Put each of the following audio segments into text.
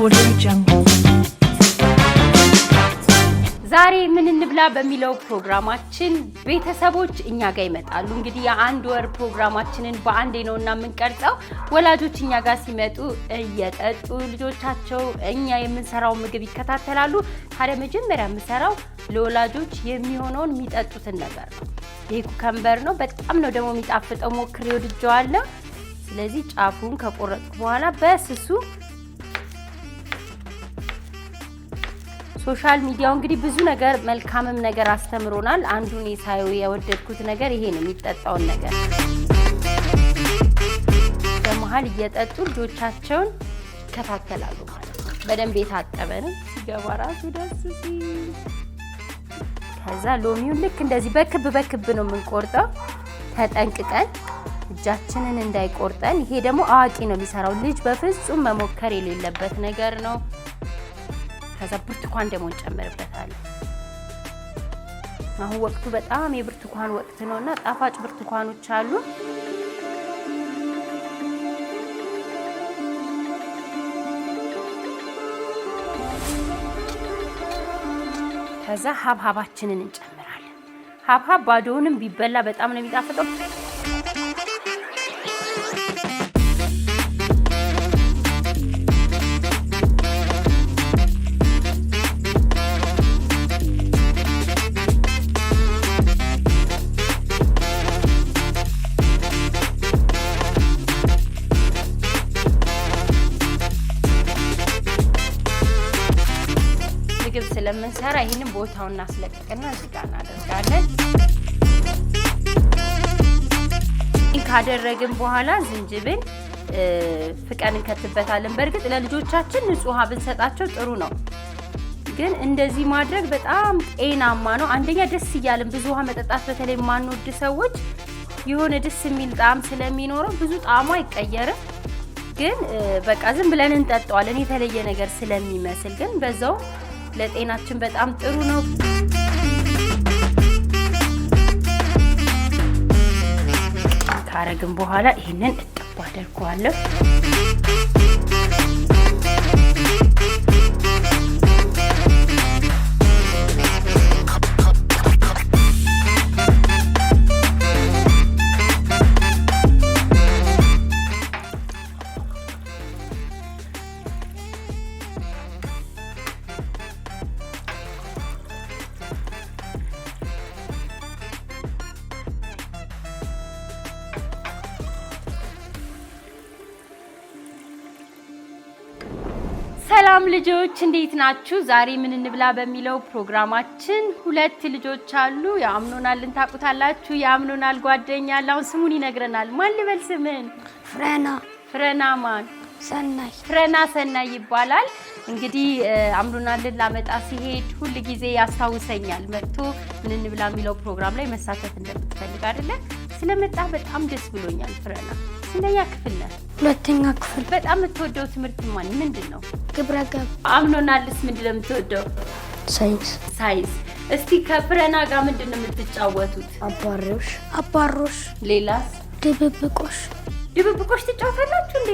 Audio Jungle. ዛሬ ምን እንብላ በሚለው ፕሮግራማችን ቤተሰቦች እኛ ጋር ይመጣሉ። እንግዲህ የአንድ ወር ፕሮግራማችንን በአንዴ ነውና የምንቀርጸው። ወላጆች እኛ ጋር ሲመጡ እየጠጡ ልጆቻቸው እኛ የምንሰራው ምግብ ይከታተላሉ። ታዲያ መጀመሪያ የምሰራው ለወላጆች የሚሆነውን የሚጠጡትን ነገር ነው። ይሄ ኩከምበር ነው። በጣም ነው ደግሞ የሚጣፍጠው። ሞክሬ ወድጄዋለሁ። ስለዚህ ጫፉን ከቆረጥኩ በኋላ በስሱ ሶሻል ሚዲያው እንግዲህ ብዙ ነገር መልካምም ነገር አስተምሮናል። አንዱን የሳየው የወደድኩት ነገር ይሄ ነው፣ የሚጠጣውን ነገር በመሃል እየጠጡ ልጆቻቸውን ይከታተላሉ ማለት ነው። በደንብ የታጠበ ነው ሲገባ ራሱ ደስ ሲል። ከዛ ሎሚውን ልክ እንደዚህ በክብ በክብ ነው የምንቆርጠው ተጠንቅቀን እጃችንን እንዳይቆርጠን። ይሄ ደግሞ አዋቂ ነው የሚሰራው፣ ልጅ በፍጹም መሞከር የሌለበት ነገር ነው። ከዛ ብርቱካን ደግሞ እንጨምርበታለን። አሁን ወቅቱ በጣም የብርቱካን ወቅት ነውና ጣፋጭ ብርቱካኖች አሉ። ከዛ ሀብሀባችንን እንጨምራለን። ሀብሀብ ባዶውንም ቢበላ በጣም ነው የሚጣፍጠው። ምግብ ስለምንሰራ ይሄንን ቦታውን እናስለቅቅና እዚህ ጋር እናደርጋለን። ካደረግን በኋላ ዝንጅብል ፍቀን እንከትበታለን። በእርግጥ ለልጆቻችን ንጹህ ውሃ ብንሰጣቸው ጥሩ ነው፣ ግን እንደዚህ ማድረግ በጣም ጤናማ ነው። አንደኛ ደስ እያለን ብዙ ውሃ መጠጣት በተለይ ማንወድ ሰዎች የሆነ ደስ የሚል ጣዕም ስለሚኖረው ብዙ ጣዕሙ አይቀየርም፣ ግን በቃ ዝም ብለን እንጠጣዋለን የተለየ ነገር ስለሚመስል፣ ግን በዛው ለጤናችን በጣም ጥሩ ነው። ካረግን በኋላ ይሄንን እጥብ አደርገዋለሁ። ሰላም ልጆች እንዴት ናችሁ? ዛሬ ምን እንብላ በሚለው ፕሮግራማችን ሁለት ልጆች አሉ። ያምኑናልን ታውቁታላችሁ። ያምኑናል ጓደኛ አሁን ስሙን ይነግረናል። ማን ልበል ስምን? ፍረና ማን? ሰናይ። ፍረና ሰናይ ይባላል። እንግዲህ አምኑናልን ላመጣ ሲሄድ ሁሉ ጊዜ ያስታውሰኛል። መጥቶ ምን እንብላ የሚለው ፕሮግራም ላይ መሳተፍ እንደምትፈልግ አይደለ? ስለመጣ በጣም ደስ ብሎኛል። ፍረና ስንተኛ ክፍል ነህ? ሁለተኛ ክፍል። በጣም የምትወደው ትምህርት ምንድን ነው? ግብረ ገብ። አምኖናልስ ምንድን ነው የምትወደው? ሳይንስ። እስቲ ከፍረና ጋር ምንድን ነው የምትጫወቱት? አባሮሽ። ሌላስ? ድብብቆሽ ትጫወታላችሁ እንዴ?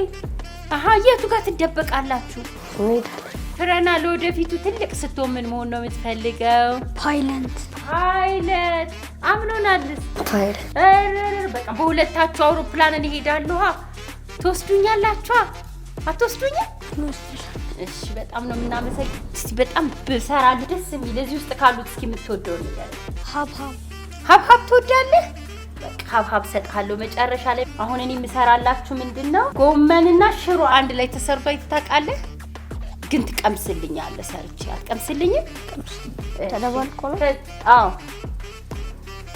አሃ፣ የቱ ጋር ትደበቃላችሁ? ፍረና ለወደፊቱ ትልቅ ስትሆን ምን መሆን ነው የምትፈልገው? ፓይለት። አምኖናልስ? በቃ በሁለታችሁ አውሮፕላን እንሄዳለሁ። ትወስዱኛላችሁ? አትወስዱኝም? እሺ፣ በጣም ነው የምናመሰግነው። እስቲ በጣም ብሰራልህ ደስ የሚል እዚህ ውስጥ ካሉት እስኪ የምትወደው ነገር? ሀብሀብ ትወዳለህ? በቃ ሀብሀብ እሰጥሃለሁ መጨረሻ ላይ። አሁን እኔ የምሰራላችሁ ምንድነው ጎመንና ሽሮ አንድ ላይ ተሰርቶ አይታቃለህ? ግን ትቀምስልኛለህ። ሰርቼ አትቀምስልኝም? ተደባልቆ ነው? አዎ፣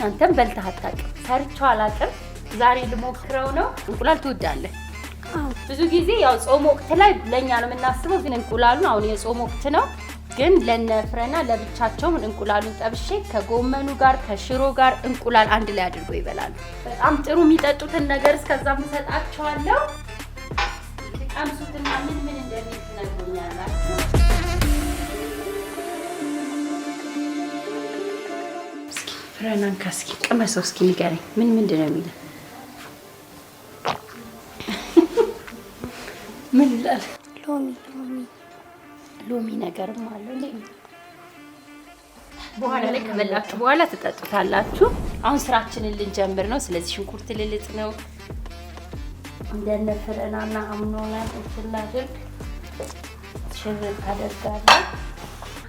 አንተም በልተህ አታውቅም። ሰርቼው አላውቅም። ዛሬ ልሞክረው ነው። እንቁላል ትወዳለህ? ብዙ ጊዜ ያው ጾም ወቅት ላይ ለኛ ነው የምናስበው፣ ግን እንቁላሉን አሁን የጾም ወቅት ነው፣ ግን ለነፍረና ለብቻቸው እንቁላሉን ጠብሼ ከጎመኑ ጋር ከሽሮ ጋር እንቁላል አንድ ላይ አድርጎ ይበላሉ። በጣም ጥሩ የሚጠጡትን ነገር እስከዛም እሰጣቸዋለሁ። ቀምሱትና ምን እንደሚል ትነግሩኛላችሁ። ፍረናን ካስኪ ቅመሰው እስኪ ንገረኝ፣ ምንድን ነው የሚለው? ምን ይላል? ሎሚ ሎሚ ነገርም አለ እንዴ? በኋላ ላይ ከበላችሁ በኋላ ትጠጡታላችሁ። አሁን ስራችንን ልንጀምር ነው። ስለዚህ ሽንኩርት ልልጥ ነው። እንደነ ፍረናና አምኖና እንትላደርግ ሽርጥ አደርጋለሁ።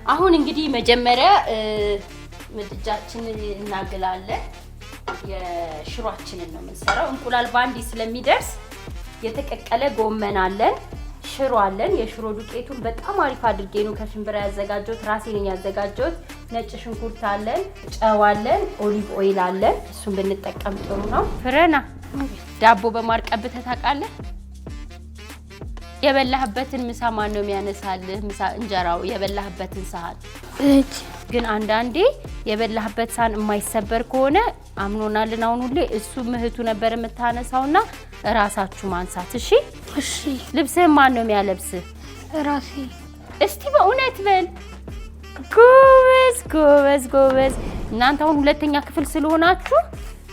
አሁን እንግዲህ መጀመሪያ ምድጃችንን እናግላለን። የሽሮአችንን ነው የምንሰራው። እንቁላል ባንዲ ስለሚደርስ የተቀቀለ ጎመን አለን፣ ሽሮ አለን። የሽሮ ዱቄቱን በጣም አሪፍ አድርጌ ነው ከሽምብራ ያዘጋጀሁት፣ ራሴ ነኝ ያዘጋጀሁት። ነጭ ሽንኩርት አለን፣ ጨው አለን፣ ኦሊቭ ኦይል አለን። እሱን ብንጠቀም ጥሩ ነው። ፍረና ዳቦ በማር ቀብተህ ታውቃለህ? የበላህበትን ምሳ ማን ነው የሚያነሳልህ? ምሳ እንጀራው የበላህበትን ሰሃን ግን አንዳንዴ የበላህበት ሳህን የማይሰበር ከሆነ አምኖናልን። አሁን ሁሌ እሱ ምህቱ ነበር የምታነሳውና ራሳችሁ ማንሳት። እሺ እሺ። ልብስህን ማን ነው የሚያለብስህ? ራሴ። እስቲ በእውነት በል። ጎበዝ ጎበዝ ጎበዝ። እናንተ አሁን ሁለተኛ ክፍል ስለሆናችሁ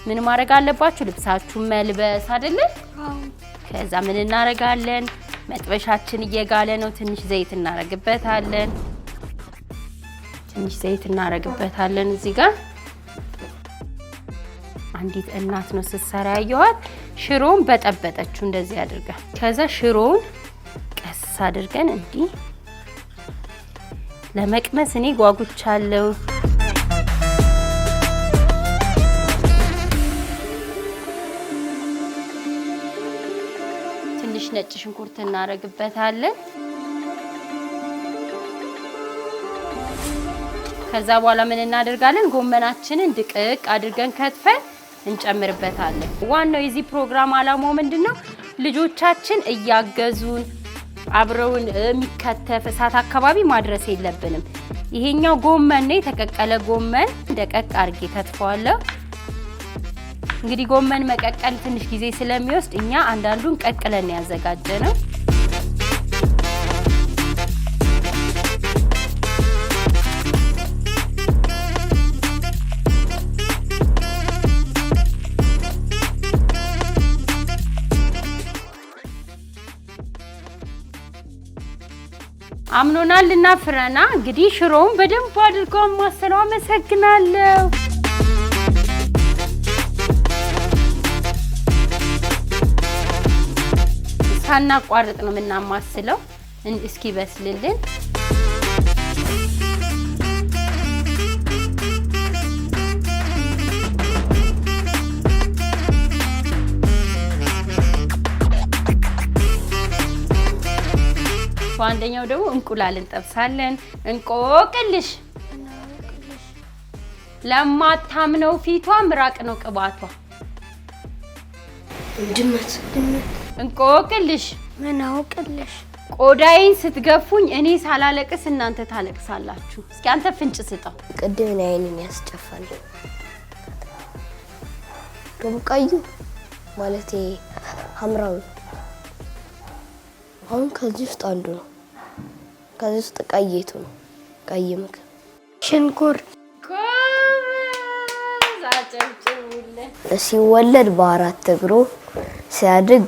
ምን ማድረግ አለባችሁ? ልብሳችሁን መልበስ አይደለ? አዎ። ከዛ ምን እናደርጋለን? መጥበሻችን እየጋለ ነው። ትንሽ ዘይት እናደርግበታለን። ትንሽ ዘይት እናደርግበታለን። እዚህ ጋር አንዲት እናት ነው ስትሰራ ያየኋት። ሽሮውን በጠበጠችው እንደዚህ አድርጋ። ከዛ ሽሮውን ቀስ አድርገን እንዲህ ለመቅመስ እኔ ጓጉቻለሁ። ትንሽ ነጭ ሽንኩርት እናደርግበታለን። ከዛ በኋላ ምን እናደርጋለን? ጎመናችንን ድቅቅ አድርገን ከትፈን እንጨምርበታለን። ዋናው የዚህ ፕሮግራም አላማው ምንድነው? ልጆቻችን እያገዙን አብረውን የሚከተፍ እሳት አካባቢ ማድረስ የለብንም። ይሄኛው ጎመን ነው፣ የተቀቀለ ጎመን ደቀቅ አድርጌ ከትፈዋለሁ። እንግዲህ ጎመን መቀቀል ትንሽ ጊዜ ስለሚወስድ እኛ አንዳንዱን ቀቅለን ያዘጋጀነው። አምኖናልና ፍረና እንግዲህ ሽሮውን በደንብ አድርገው ማሰለው። አመሰግናለሁ። ሳናቋርጥ ነው የምናማስለው እስኪ በስልልን። አንደኛው ደግሞ እንቁላል እንጠብሳለን። እንቆቅልሽ ለማታምነው ፊቷ ምራቅ ነው ቅባቷ። ድመት እንቆቅልሽ ምን አውቅልሽ? ቆዳዬን ስትገፉኝ እኔ ሳላለቅስ እናንተ ታለቅሳላችሁ። እስኪ አንተ ፍንጭ ስጠው። ቅድም አይኔን ያስጨፋል። ደም ቀዩ ማለት ሐምራዊ አሁን ከዚህ ውስጥ አንዱ ነው። ከዚህ ውስጥ ቀይቱ ነው። ቀይ ምግብ ሽንኩርት ሲወለድ በአራት እግሩ ሲያድግ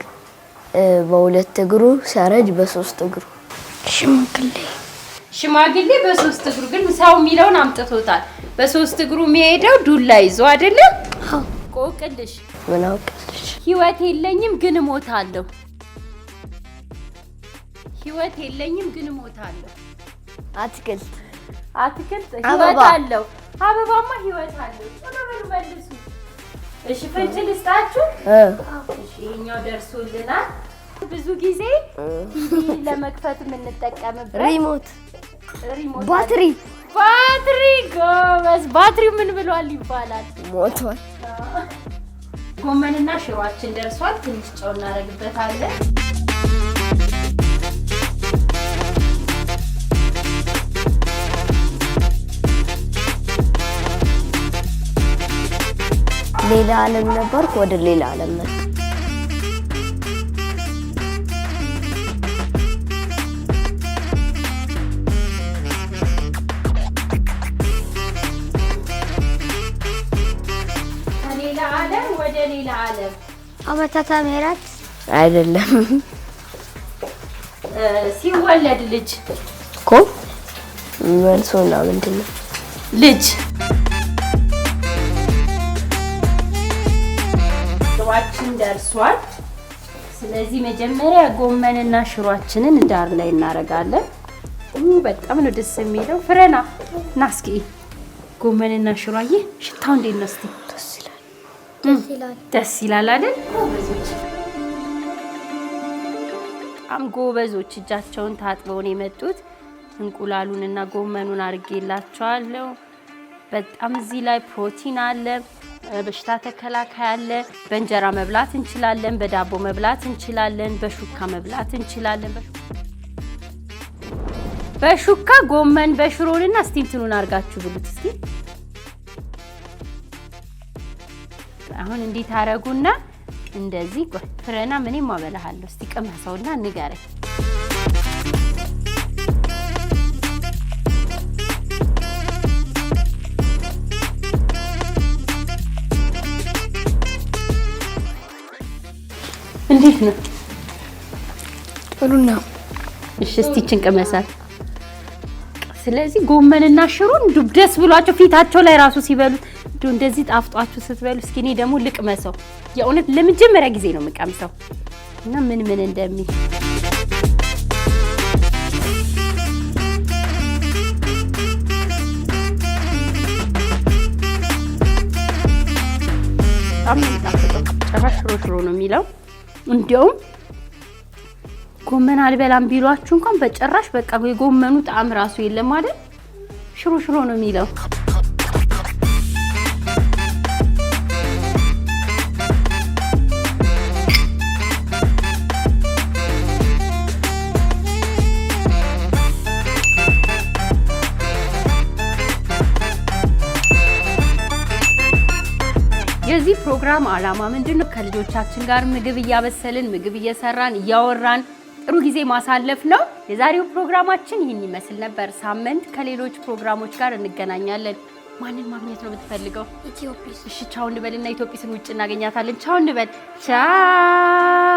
በሁለት እግሩ ሲያረጅ በሶስት እግሩ ሽማግሌ በሶስት እግሩ። ግን ሰው የሚለውን አምጥቶታል። በሶስት እግሩ የሚሄደው ዱላ ይዞ አይደለ? አዎ። ቆቅልሽ ምን አውቅልሽ? ህይወት የለኝም ግን እሞታለሁ። ህይወት የለኝም ግን እሞታለሁ። አትክልት ህይወት አለው። አበባማ ህይወት አለው። ቶሎ በሉ መልሱ። እሺ ፍንጭ ልስጣችሁ። እሺ ይሄኛው ደርሶልናል። ብዙ ጊዜ ቲቪ ለመክፈት የምንጠቀምበት ሪሞት፣ ባትሪ። ጎበዝ። ባትሪው ምን ብሏል ይባላል? ሞቷል። ጎመንና ሽሮአችን ደርሷል። ትንሽ ጨው እናደርግበታለን። ሌላ ዓለም ነበርኩ፣ ወደ ሌላ ዓለም መጣ። ከሌላ ዓለም ወደ ሌላ ዓለም ዓመታተ ምህረት አይደለም። ሲወለድ ልጅ እኮ መልሶና ምንድነው? ልጅ ሽሮአችን ደርሷል። ስለዚህ መጀመሪያ ጎመንና ሽሮአችንን ዳር ላይ እናረጋለን። በጣም ነው ደስ የሚለው። ፍረና ናስኪ ጎመንና ሽሮዬ ሽታው እንዴት ነው? እስቲ ደስ ይላል አይደል? በጣም ጎበዞች። እጃቸውን ታጥበው ነው የመጡት። እንቁላሉንና ጎመኑን አርጌላቸዋለሁ። በጣም እዚህ ላይ ፕሮቲን አለ፣ በሽታ ተከላካይ አለ። በእንጀራ መብላት እንችላለን፣ በዳቦ መብላት እንችላለን፣ በሹካ መብላት እንችላለን። በሹካ ጎመን በሽሮንና እስቲ እንትኑን አርጋችሁ ብሉት እስቲ። አሁን እንዴት አረጉና እንደዚህ ቆይ ፍረና ምንም ማበላሃለሁ። እስቲ ቀመሰውና ንገረኝ። እንዴት ነው? ጥሩ ነው። እሺ እስቲ ጭንቀመሳል። ስለዚህ ጎመንና ሽሮን ደስ ብሏቸው ፊታቸው ላይ ራሱ ሲበሉት እንደዚህ ጣፍጧችሁ ስትበሉ እስኪ እኔ ደግሞ ልቅመሰው። የእውነት ለመጀመሪያ ጊዜ ነው የምቀምሰው እና ምን እንደሚል ጭራሽ ሽሮ ነው የሚለው። እንዲያውም ጎመን አልበላም ቢሏችሁ እንኳን በጭራሽ በቃ የጎመኑ ጣዕም ራሱ የለም አይደል? ሽሮ ነው የሚለው። የዚህ ፕሮግራም ዓላማ ምንድነው? ከልጆቻችን ጋር ምግብ እያበሰልን ምግብ እየሰራን እያወራን ጥሩ ጊዜ ማሳለፍ ነው። የዛሬው ፕሮግራማችን ይህን ይመስል ነበር። ሳምንት ከሌሎች ፕሮግራሞች ጋር እንገናኛለን። ማንን ማግኘት ነው የምትፈልገው? ኢትዮጲስ። እሺ ቻው እንበልና ኢትዮጲስን ውጭ እናገኛታለን። ቻው እንበል። ቻው